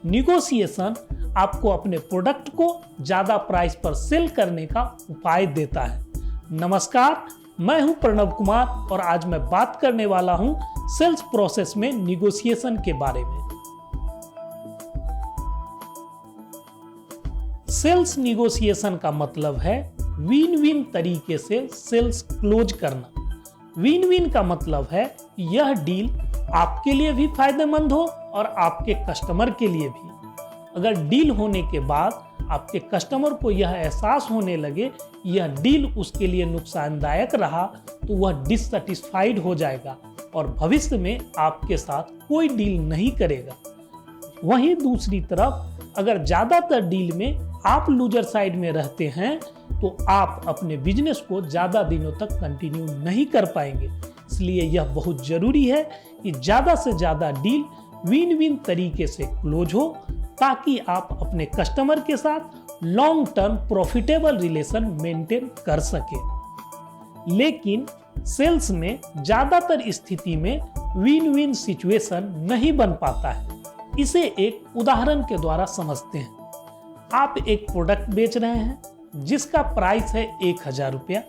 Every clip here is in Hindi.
निगोशिएशन आपको अपने प्रोडक्ट को ज़्यादा प्राइस पर सेल करने का उपाय देता है। नमस्कार, मैं हूं प्रणव कुमार और आज मैं बात करने वाला हूं सेल्स प्रोसेस में निगोशिएशन के बारे में। सेल्स निगोशिएशन का मतलब है विन विन तरीके से सेल्स क्लोज करना। विन विन का मतलब है यह डील आपके लिए भी फायदेमंद हो और आपके कस्टमर के लिए भी। अगर डील होने के बाद आपके कस्टमर को यह एहसास होने लगे यह डील उसके लिए नुकसानदायक रहा तो वह डिससैटिस्फाइड हो जाएगा और भविष्य में आपके साथ कोई डील नहीं करेगा। वहीं दूसरी तरफ अगर ज्यादातर डील में आप लूजर साइड में रहते हैं तो आप अपने बिजनेस को ज्यादा दिनों तक कंटिन्यू नहीं कर पाएंगे। इसलिए यह बहुत जरूरी है कि ज्यादा से ज्यादा डील विन विन तरीके से क्लोज हो ताकि आप अपने कस्टमर के साथ long term profitable relation maintain कर सके। लेकिन सेल्स में ज्यादातर स्थिति में विन विन सिचुएशन नहीं बन पाता है। इसे एक उदाहरण के द्वारा समझते हैं। आप एक प्रोडक्ट बेच रहे हैं जिसका प्राइस है 1000 रुपया।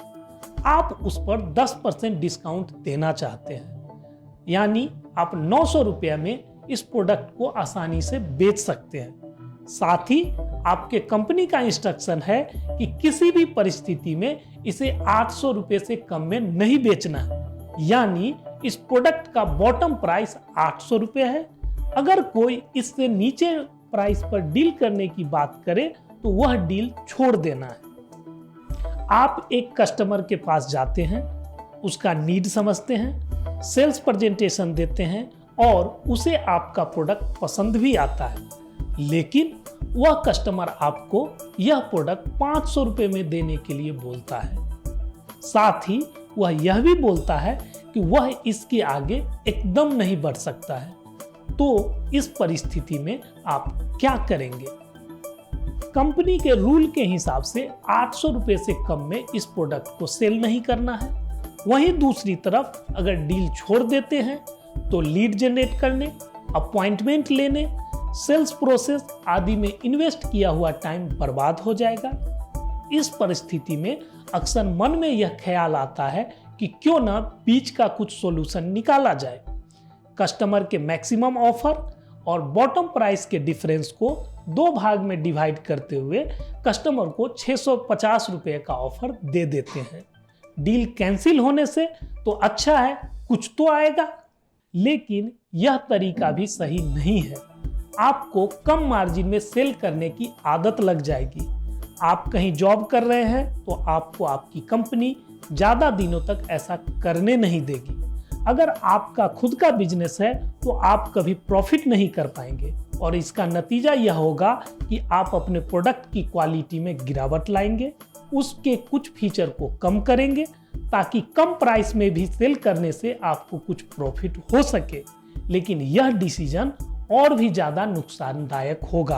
आप उस पर 10% डिस्काउंट देना चाहते हैं, यानी आप 900 रुपया में इस प्रोडक्ट को आसानी से बेच सकते हैं। साथ ही आपके कंपनी का इंस्ट्रक्शन है कि किसी भी परिस्थिति में इसे 800 रुपये से कम में नहीं बेचना है, यानी इस प्रोडक्ट का बॉटम प्राइस 800 रुपये है। अगर कोई इससे नीचे प्राइस पर डील करने की बात करे तो वह डील छोड़ देना है। आप एक कस्टमर के पास जाते हैं, उसका नीड समझते हैं, सेल्स प्रेजेंटेशन देते हैं और उसे आपका प्रोडक्ट पसंद भी आता है, लेकिन वह कस्टमर आपको यह प्रोडक्ट 500 रुपये में देने के लिए बोलता है। साथ ही वह यह भी बोलता है कि वह इसके आगे एकदम नहीं बढ़ सकता है। तो इस परिस्थिति में आप क्या करेंगे? कंपनी के रूल के हिसाब से 800 रुपये से कम में इस प्रोडक्ट को सेल नहीं करना है। वहीं दूसरी तरफ अगर डील छोड़ देते हैं तो लीड जनरेट करने, अपॉइंटमेंट लेने, सेल्स प्रोसेस आदि में इन्वेस्ट किया हुआ टाइम बर्बाद हो जाएगा। इस परिस्थिति में अक्सर मन में यह ख्याल आता है कि क्यों ना बीच का कुछ सॉल्यूशन निकाला जाए। कस्टमर के मैक्सिमम ऑफर और बॉटम प्राइस के डिफरेंस को 2 भाग में डिवाइड करते हुए कस्टमर को 650 रुपये का ऑफर दे देते हैं। डील कैंसिल होने से तो अच्छा है, कुछ तो आएगा। लेकिन यह तरीका भी सही नहीं है। आपको कम मार्जिन में सेल करने की आदत लग जाएगी। आप कहीं जॉब कर रहे हैं तो आपको आपकी कंपनी ज्यादा दिनों तक ऐसा करने नहीं देगी। अगर आपका खुद का बिजनेस है तो आप कभी प्रॉफिट नहीं कर पाएंगे और इसका नतीजा यह होगा कि आप अपने प्रोडक्ट की क्वालिटी में गिरावट लाएंगे, उसके कुछ फीचर को कम करेंगे ताकि कम प्राइस में भी सेल करने से आपको कुछ प्रॉफिट हो सके। लेकिन यह डिसीजन और भी ज्यादा नुकसानदायक होगा।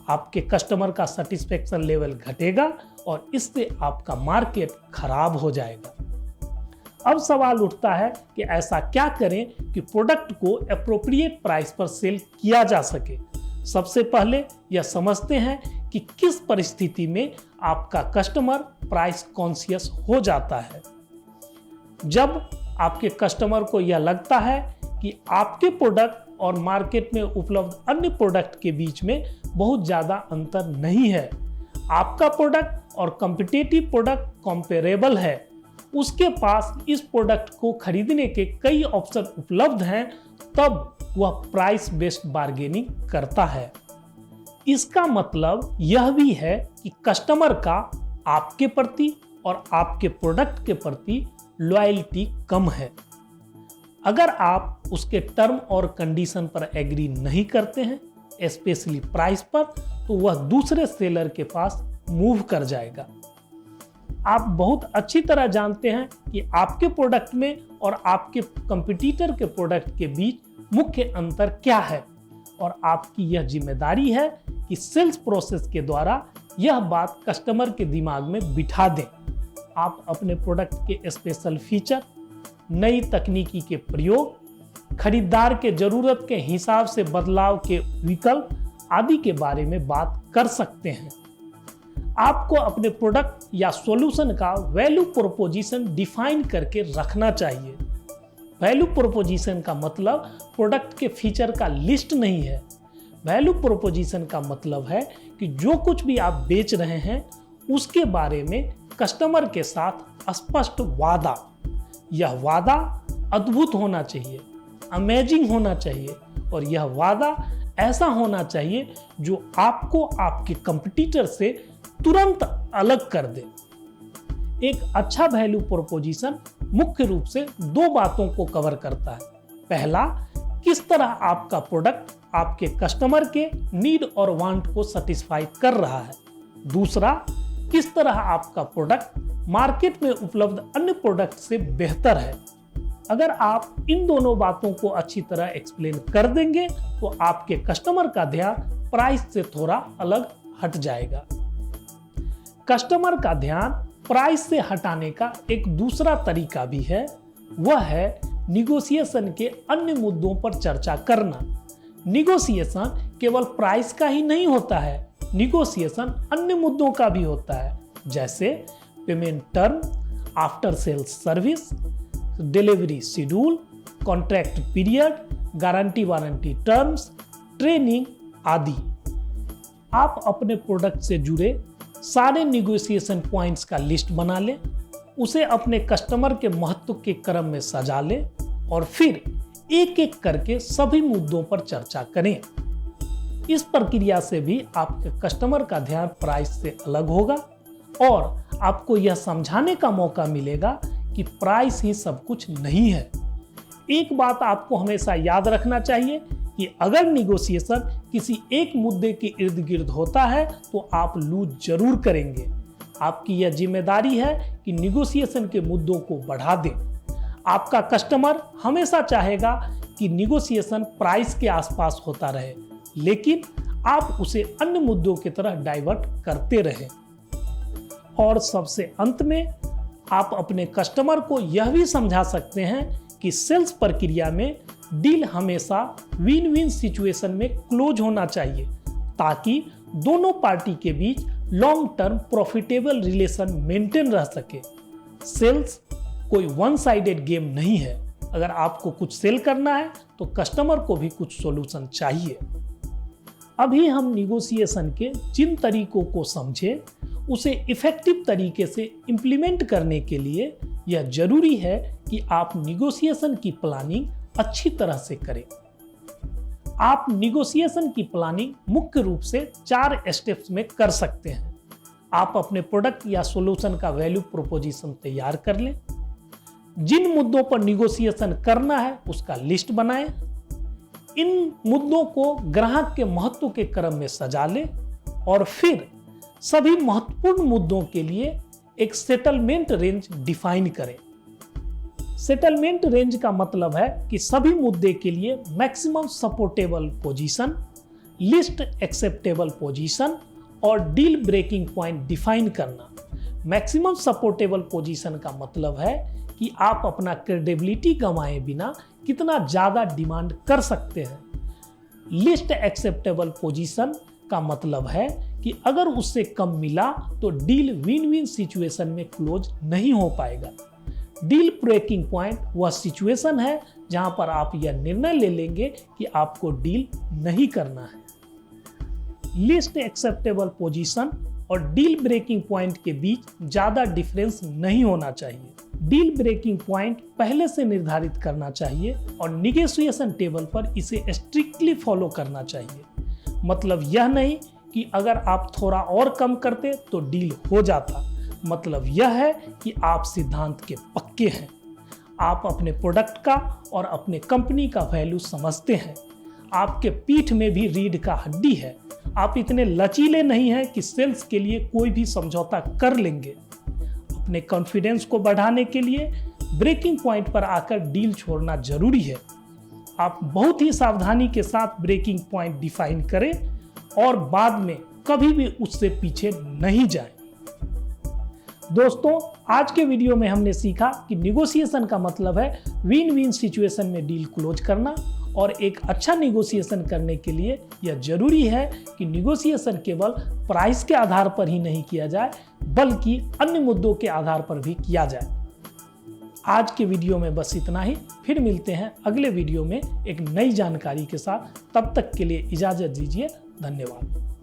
आपके कस्टमर का सेटिस्फेक्शन लेवल घटेगा और इससे आपका मार्केट खराब हो जाएगा। अब सवाल उठता है कि ऐसा क्या करें कि प्रोडक्ट को एप्रोप्रिएट प्राइस पर सेल किया जा सके। सबसे पहले यह समझते हैं कि किस परिस्थिति में आपका कस्टमर प्राइस कॉन्शियस हो जाता है। जब आपके कस्टमर को यह लगता है कि आपके प्रोडक्ट और मार्केट में उपलब्ध अन्य प्रोडक्ट के बीच में बहुत ज्यादा अंतर नहीं है, आपका प्रोडक्ट और कॉम्पिटिटिव प्रोडक्ट कंपेरेबल है, उसके पास इस प्रोडक्ट को खरीदने के कई ऑप्शन उपलब्ध हैं, तब वह प्राइस बेस्ड बार्गेनिंग करता है। इसका मतलब यह भी है कि कस्टमर का आपके प्रति और आपके प्रोडक्ट के प्रति लॉयल्टी कम है। अगर आप उसके टर्म और कंडीशन पर एग्री नहीं करते हैं, स्पेशली प्राइस पर, तो वह दूसरे सेलर के पास मूव कर जाएगा। आप बहुत अच्छी तरह जानते हैं कि आपके प्रोडक्ट में और आपके कंपटीटर के प्रोडक्ट के बीच मुख्य अंतर क्या है और आपकी यह जिम्मेदारी है कि सेल्स प्रोसेस के द्वारा यह बात कस्टमर के दिमाग में बिठा दें। आप अपने प्रोडक्ट के स्पेशल फीचर, नई तकनीकी के प्रयोग, खरीदार के जरूरत के हिसाब से बदलाव के विकल्प आदि के बारे में बात कर सकते हैं। आपको अपने प्रोडक्ट या सॉल्यूशन का वैल्यू प्रोपोजिशन डिफाइन करके रखना चाहिए। वैल्यू प्रोपोजिशन का मतलब प्रोडक्ट के फीचर का लिस्ट नहीं है। वैल्यू प्रोपोजिशन का मतलब है कि जो कुछ भी आप बेच रहे हैं उसके बारे में कस्टमर के साथ स्पष्ट वादा। यह वादा अद्भुत होना चाहिए, अमेजिंग होना चाहिए और यह वादा ऐसा होना चाहिए जो आपको आपके कंपटीटर से तुरंत अलग कर दे। एक अच्छा वैल्यू प्रोपोजिशन मुख्य रूप से दो बातों को कवर करता है। पहला, किस तरह आपका प्रोडक्ट आपके कस्टमर के नीड और वांट को सेटिस्फाई कर रहा है। दूसरा, किस तरह आपका प्रोडक्ट मार्केट में उपलब्ध अन्य प्रोडक्ट से बेहतर है। अगर आप इन दोनों बातों को अच्छी तरह एक्सप्लेन कर देंगे तो आपके कस्टमर का ध्यान प्राइस से थोड़ा अलग हट जाएगा। कस्टमर का ध्यान प्राइस से हटाने का एक दूसरा तरीका भी है, वह है निगोशिएशन के अन्य मुद्दों पर चर्चा करना। निगोशिएशन केवल प्राइस का ही नहीं होता है, निगोशिएशन अन्य मुद्दों का भी होता है, जैसे payment term, after sales service, delivery schedule, contract period, guarantee warranty terms, training आदि। आप अपने प्रोडक्ट से जुड़े सारे निगोशिएशन पॉइंट्स का लिस्ट बना लें, उसे अपने कस्टमर के महत्व के क्रम में सजा लें और फिर एक एक करके सभी मुद्दों पर चर्चा करें। इस प्रक्रिया से भी आपके कस्टमर का ध्यान प्राइस से अलग होगा और आपको यह समझाने का मौका मिलेगा कि प्राइस ही सब कुछ नहीं है। एक बात आपको हमेशा याद रखना चाहिए कि अगर निगोशिएशन किसी एक मुद्दे के इर्द गिर्द होता है तो आप लूज जरूर करेंगे। आपकी यह जिम्मेदारी है कि निगोशिएशन के मुद्दों को बढ़ा दें। आपका कस्टमर हमेशा चाहेगा कि निगोशिएशन प्राइस के आसपास होता रहे, लेकिन आप उसे अन्य मुद्दों की तरह डाइवर्ट करते रहें। और सबसे अंत में आप अपने कस्टमर को यह भी समझा सकते हैं कि सेल्स प्रक्रिया में डील हमेशा विन विन सिचुएशन में क्लोज होना चाहिए, ताकि दोनों पार्टी के बीच long term profitable relation maintain रह सके। सेल्स कोई वन साइडेड गेम नहीं है। अगर आपको कुछ सेल करना है तो कस्टमर को भी कुछ सॉल्यूशन चाहिए। अभी हम निगोशिएशन के जिन तरीकों को समझे, उसे इफेक्टिव तरीके से इंप्लीमेंट करने के लिए यह जरूरी है कि आप निगोशिएशन की प्लानिंग अच्छी तरह से करें। आप निगोशिएशन की प्लानिंग मुख्य रूप से 4 स्टेप्स में कर सकते हैं। आप अपने प्रोडक्ट या सॉल्यूशन का वैल्यू प्रोपोजिशन तैयार कर लें, जिन मुद्दों पर निगोशिएशन करना है उसका लिस्ट बनाएं, इन मुद्दों को ग्राहक के महत्व के क्रम में सजा लें और फिर सभी महत्वपूर्ण मुद्दों के लिए एक सेटलमेंट रेंज डिफाइन करें। सेटलमेंट रेंज का मतलब है कि सभी मुद्दे के लिए maximum supportable position, list acceptable position और डील ब्रेकिंग पॉइंट डिफाइन करना। मैक्सिमम सपोर्टेबल पोजीशन का मतलब है कि आप अपना क्रेडिबिलिटी गंवाए बिना कितना ज्यादा डिमांड कर सकते हैं। लिस्ट एक्सेप्टेबल पोजीशन का मतलब है कि अगर उससे कम मिला तो डील विन विन सिचुएशन में क्लोज नहीं हो पाएगा। डील ब्रेकिंग पॉइंट वह सिचुएशन है जहां पर आप यह निर्णय ले लेंगे कि आपको डील नहीं करना है। लिस्ट एक्सेप्टेबल पोजीशन और डील ब्रेकिंग पॉइंट के बीच ज्यादा डिफरेंस नहीं होना चाहिए। डील ब्रेकिंग पॉइंट पहले से निर्धारित करना चाहिए और निगोशिएशन टेबल पर इसे स्ट्रिक्टली फॉलो करना चाहिए। मतलब यह नहीं कि अगर आप थोड़ा और कम करते तो डील हो जाता। मतलब यह है कि आप सिद्धांत के पक्के हैं। आप अपने प्रोडक्ट का और अपने कंपनी का वैल्यू समझते हैं। आपके पीठ में भी रीढ़ का हड्डी है। आप इतने लचीले नहीं हैं कि सेल्स के लिए कोई भी समझौता कर लेंगे। अपने कॉन्फिडेंस को बढ़ाने के लिए ब्रेकिंग पॉइंट पर आकर डील छोड़ना जरूरी है। आप बहुत ही सावधानी के साथ ब्रेकिंग पॉइंट डिफाइन करें और बाद में कभी भी उससे पीछे नहीं जाएं। दोस्तों, आज के वीडियो में हमने सीखा कि निगोशिएशन का मतलब है विन विन सिचुएशन में डील क्लोज करना और एक अच्छा निगोशिएशन करने के लिए यह जरूरी है कि निगोशिएशन केवल प्राइस के आधार पर ही नहीं किया जाए बल्कि अन्य मुद्दों के आधार पर भी किया जाए। आज के वीडियो में बस इतना ही। फिर मिलते हैं अगले वीडियो में एक नई जानकारी के साथ। तब तक के लिए इजाजत दीजिए। धन्यवाद।